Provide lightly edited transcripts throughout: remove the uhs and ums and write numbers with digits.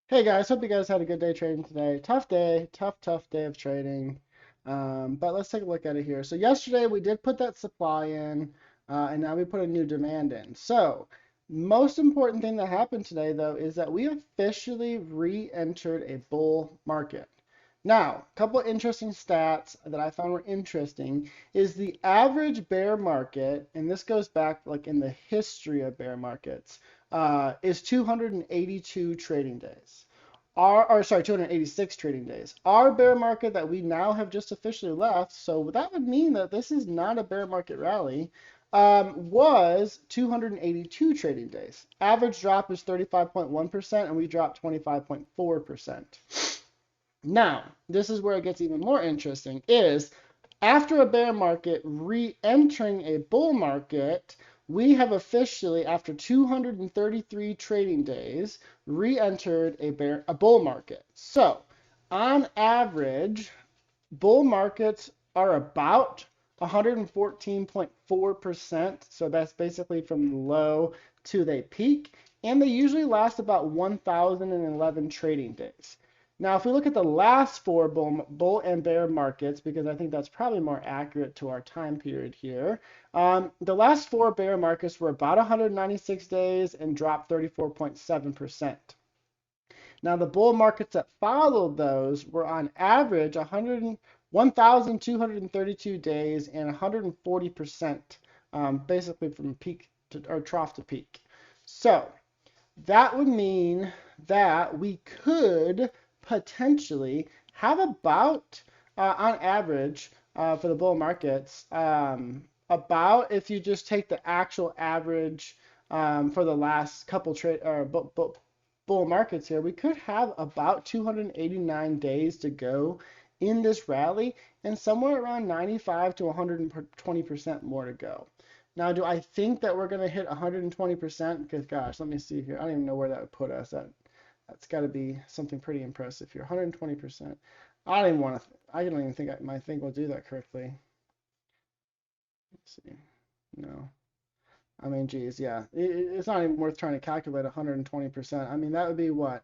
Hey guys, hope you guys had a good day trading today. Tough day, tough day of trading. But let's take a look at it here. So yesterday we did put that supply in, and now we put a new demand in. So most important thing that happened today though is that we officially re-entered a bull market. Now, a couple interesting stats that I found were interesting is the average bear market, and this goes back like in the history of bear markets, is 282 trading days. Or sorry, 286 trading days. Our bear market that we now have just officially left, so that would mean that this is not a bear market rally, was 282 trading days. Average drop is 35.1%, and we dropped 25.4%. Now, this is where it gets even more interesting, is after a bear market re-entering a bull market, we have officially, after 233 trading days, re-entered a bull market. So, on average, bull markets are about 114.4%. So that's basically from the low to they peak. And they usually last about 1,011 trading days. Now, if we look at the last four bull and bear markets, because I think that's probably more accurate to our time period here, the last four bear markets were about 196 days and dropped 34.7%. Now, the bull markets that followed those were on average 1,232 days and 140%, basically from peak to or trough to peak. So that would mean that we could potentially have about, on average, for the bull markets, about if you just take the actual average for the last couple trade or bull markets here, we could have about 289 days to go in this rally and somewhere around 95 to 120% more to go. Now, do I think that we're going to hit 120%? Because gosh, let me see here. I don't even know where that would put us. That's got to be something pretty impressive here. 120%. I don't even want to. I don't even think my thing will do that correctly. Let's see. No. I mean, geez, yeah. It's not even worth trying to calculate 120%. I mean, that would be what?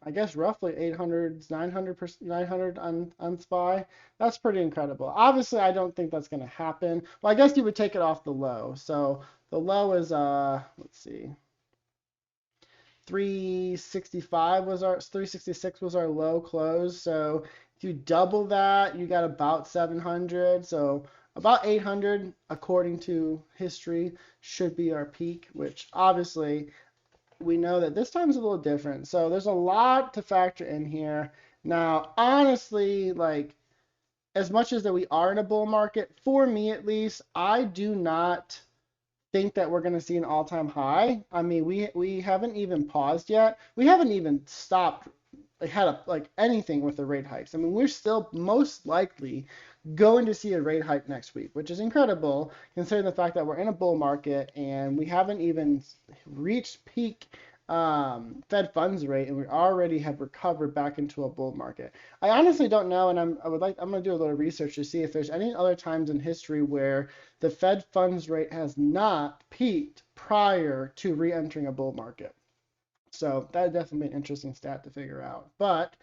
I guess roughly 800, 900 on SPY. That's pretty incredible. Obviously, I don't think that's going to happen. Well, I guess you would take it off the low. So the low is, let's see, 366 was our low close. So if you double that, you got about 700. So about 800, according to history, should be our peak, which obviously we know that this time's a little different. So there's a lot to factor in here. Now, honestly, like as much as that we are in a bull market, for me at least, I do not think that we're going to see an all-time high. I mean, we haven't even paused yet. We haven't even stopped like anything with the rate hikes. I mean, we're still most likely going to see a rate hike next week, which is incredible considering the fact that we're in a bull market and we haven't even reached peak Fed funds rate, and we already have recovered back into a bull market. I honestly don't know, and I'm going to do a little research to see if there's any other times in history where the Fed funds rate has not peaked prior to re-entering a bull market. So that would definitely be an interesting stat to figure out. But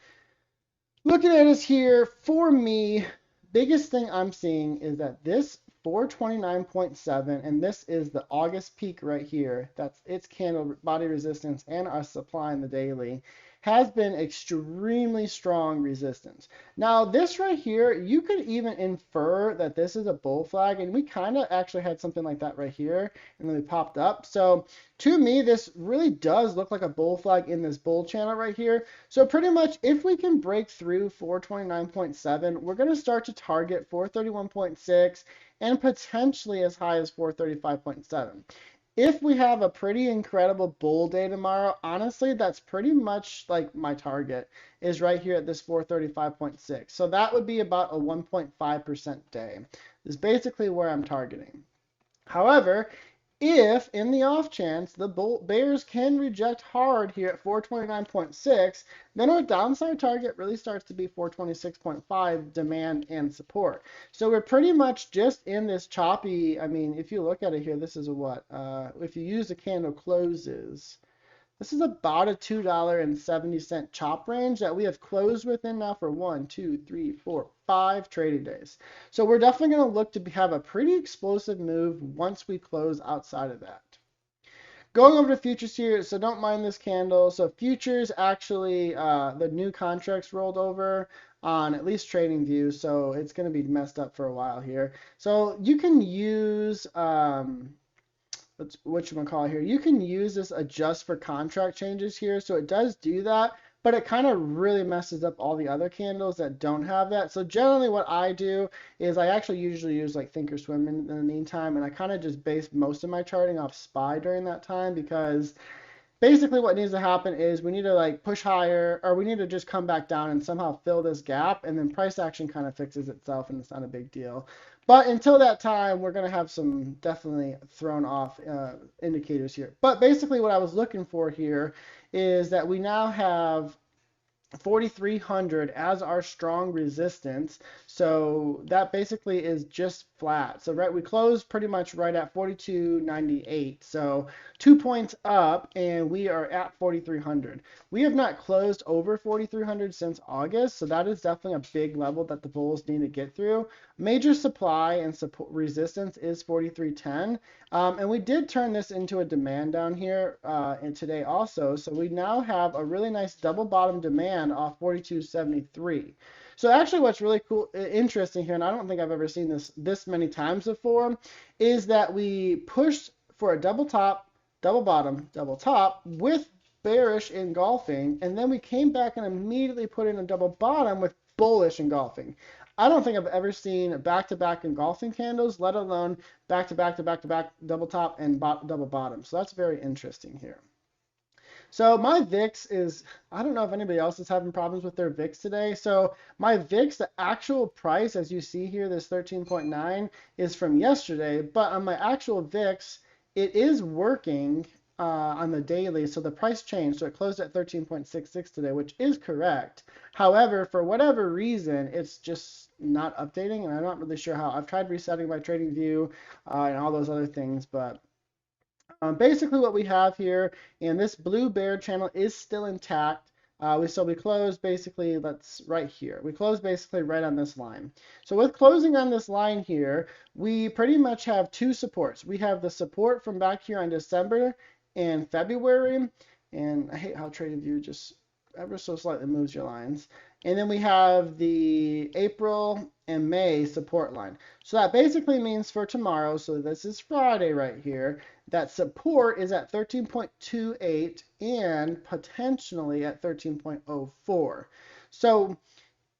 looking at us here, for me, biggest thing I'm seeing is that this 429.7, and this is the August peak right here, that's its candle body resistance and our supply in the daily, has been extremely strong resistance. Now, this right here, you could even infer that this is a bull flag, and we kind of actually had something like that right here, and then we popped up. So to me, this really does look like a bull flag in this bull channel right here. So pretty much if we can break through 429.7, we're going to start to target 431.6 and potentially as high as 435.7. If we have a pretty incredible bull day tomorrow, honestly, that's pretty much like my target is right here at this 435.6. So that would be about a 1.5% day. This is basically where I'm targeting. However, if in the off chance the bears can reject hard here at 429.6, then our downside target really starts to be 426.5 demand and support. So we're pretty much just in this choppy. I mean, if you look at it here, this is a what? If you use the candle closes, This is about a $2.70 chop range that we have closed within now for 5 trading days. So we're definitely going to look to have a pretty explosive move once we close outside of that. Going over to futures here, so don't mind this candle. So futures actually, the new contracts rolled over on at least TradingView, so it's going to be messed up for a while here. So you can use, what you want to call it here, you can use this adjust for contract changes here. So it does do that, but it kind of really messes up all the other candles that don't have that. So generally what I do is I actually usually use like Thinkorswim in the meantime, and I kind of just base most of my charting off SPY during that time, because basically what needs to happen is we need to like push higher, or we need to just come back down and somehow fill this gap, and then price action kind of fixes itself and it's not a big deal. But until that time, we're going to have some definitely thrown off indicators here. But basically what I was looking for here is that we now have 4,300 as our strong resistance. So that basically is just flat. So right, we closed pretty much right at 42.98. So 2 points up, and we are at 4,300. We have not closed over 4,300 since August, so that is definitely a big level that the bulls need to get through. Major supply and support resistance is 43.10. And we did turn this into a demand down here and today also. So we now have a really nice double bottom demand off 42.73. So actually what's really cool, interesting here, and I don't think I've ever seen this many times before, is that we pushed for a double top, double bottom, double top with bearish engulfing, and then we came back and immediately put in a double bottom with bullish engulfing. I don't think I've ever seen back-to-back engulfing candles, let alone back-to-back double top and double bottom. So that's very interesting here. So my VIX is, I don't know if anybody else is having problems with their VIX today. So my VIX, the actual price, as you see here, this 13.9 is from yesterday, but on my actual VIX, it is working on the daily. So the price changed. So it closed at 13.66 today, which is correct. However, for whatever reason, it's just not updating, and I'm not really sure how. I've tried resetting my TradingView and all those other things, but basically what we have here, and this blue bear channel is still intact. We closed basically, right here. We closed basically right on this line. So with closing on this line here, we pretty much have two supports. We have the support from back here on December and February, and I hate how TradingView just ever so slightly moves your lines. And then we have the April and May support line. So that basically means for tomorrow, so this is Friday right here, that support is at 13.28 and potentially at 13.04. So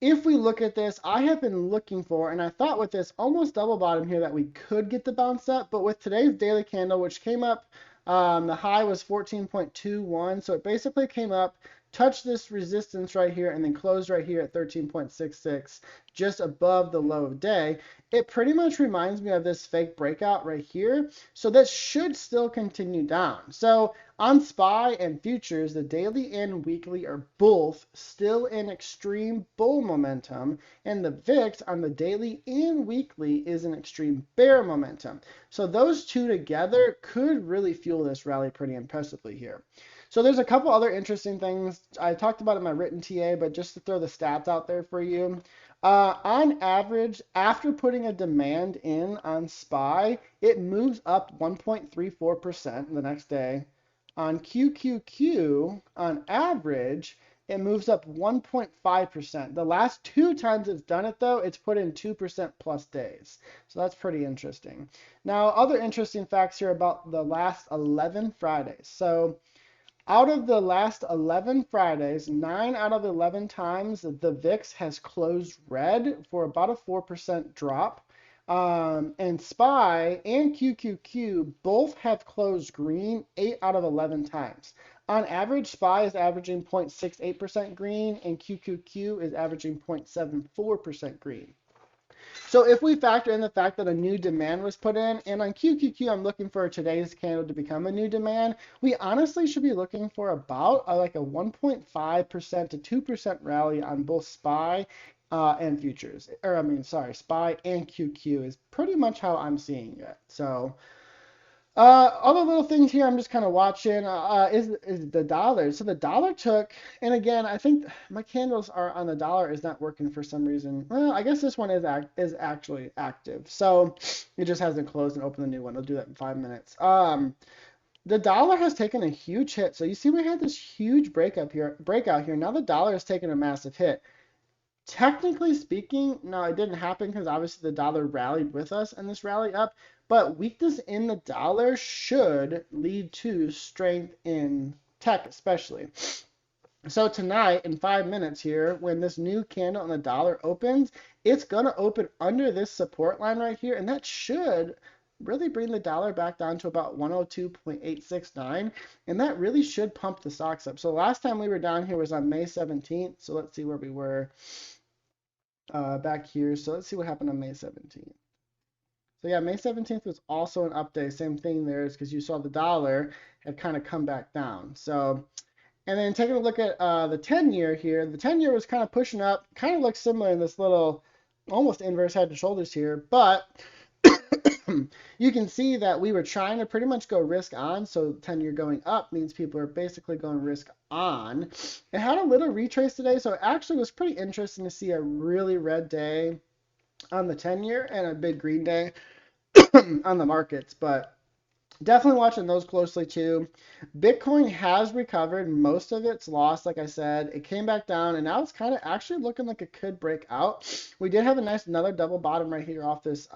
if we look at this, I have been looking for, and I thought with this almost double bottom here that we could get the bounce up, but with today's daily candle, which came up, the high was 14.21, so it basically came up, touched this resistance right here, and then closed right here at 13.66, just above the low of day. It pretty much reminds me of this fake breakout right here, so that should still continue down. So on SPY and futures, the daily and weekly are both still in extreme bull momentum, and the VIX on the daily and weekly is in extreme bear momentum. So those two together could really fuel this rally pretty impressively here. So there's a couple other interesting things. I talked about in my written TA, but just to throw the stats out there for you. On average, after putting a demand in on SPY, it moves up 1.34% the next day. On QQQ, on average, it moves up 1.5%. The last two times it's done it, though, it's put in 2% plus days. So that's pretty interesting. Now, other interesting facts here about the last 11 Fridays. So out of the last 11 Fridays, 9 out of 11 times the VIX has closed red for about a 4% drop. And SPY and QQQ both have closed green 8 out of 11 times. On average, SPY is averaging 0.68% green and QQQ is averaging 0.74% green. So if we factor in the fact that a new demand was put in, and on QQQ, I'm looking for today's candle to become a new demand, we honestly should be looking for about like a 1.5% to 2% rally on both SPY and futures. SPY and QQ is pretty much how I'm seeing it. So Other little things here I'm just kind of watching is the dollar. So the dollar took, and again, I think my candles are on the dollar is not working for some reason. Well, I guess this one is actually active. So it just hasn't closed and opened a new one. I'll do that in 5 minutes. The dollar has taken a huge hit. So you see we had this huge breakout here. Now the dollar has taken a massive hit. Technically speaking, no, it didn't happen because obviously the dollar rallied with us and this rally up. But weakness in the dollar should lead to strength in tech, especially. So tonight, in 5 minutes here, when this new candle on the dollar opens, it's going to open under this support line right here, and that should really bring the dollar back down to about 102.869, and that really should pump the stocks up. So last time we were down here was on May 17th, so let's see where we were back here. So let's see what happened on May 17th. So yeah, May 17th was also an update. Same thing there is because you saw the dollar had kind of come back down. So, and then taking a look at the 10-year here, the 10-year was kind of pushing up, kind of looks similar in this little almost inverse head to shoulders here, but you can see that we were trying to pretty much go risk on. So 10-year going up means people are basically going risk on. It had a little retrace today, so it actually was pretty interesting to see a really red day on the 10-year and a big green day on the markets, but definitely watching those closely too. Bitcoin has recovered most of its loss. Like I said, it came back down and now it's kind of actually looking like it could break out. We did have a nice another double bottom right here off this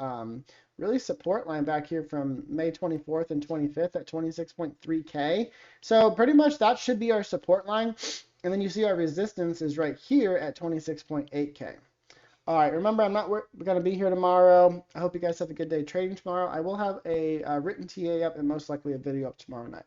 really support line back here from May 24th and 25th at 26.3K. So pretty much that should be our support line. And then you see our resistance is right here at 26.8K. All right, remember, I'm not going to be here tomorrow. I hope you guys have a good day trading tomorrow. I will have a written TA up and most likely a video up tomorrow night.